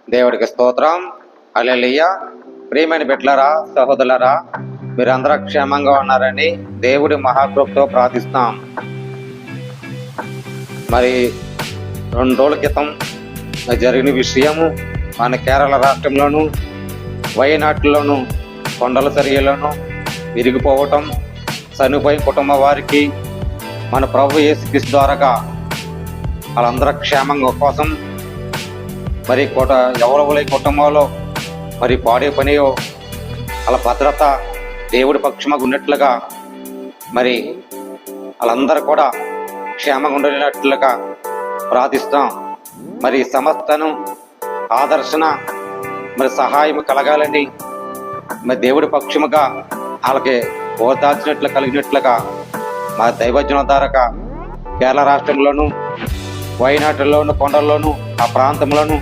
దేవుడికి స్తోత్రం. హల్లెలూయా. ప్రియమైన బిడ్డలారా, సహోదరులారా, మీరందరూ క్షేమంగా ఉన్నారని దేవుడి మహాకృపతో ప్రార్థిస్తాం. మరి 2 రోజుల క్రితం జరిగిన విషయము మన కేరళ రాష్ట్రంలోను వయనాడులోను కొండల చర్యలోను విరిగిపోవటం, చనిపోయిన కుటుంబ వారికి మన ప్రభు యేసుక్రీస్తు ద్వారాగా వాళ్ళందరూ క్షేమంగా కోసం మరి ఎవరి కుటుంబంలో మరి పాడే పనియో వాళ్ళ భద్రత దేవుడి పక్షముగా ఉన్నట్లుగా మరి వాళ్ళందరూ కూడా క్షేమంగా ఉండేటట్లుగా ప్రార్థిస్తాం. మరి సమస్తను ఆదర్శన మరి సహాయం కలగాలని మరి దేవుడి పక్షముగా వాళ్ళకి ఓదార్చినట్లు కలిగినట్లుగా మా దైవజన ద్వారాగా కేరళ రాష్ట్రంలోను వయనాడులోను కొండల్లోను ఆ ప్రాంతంలోను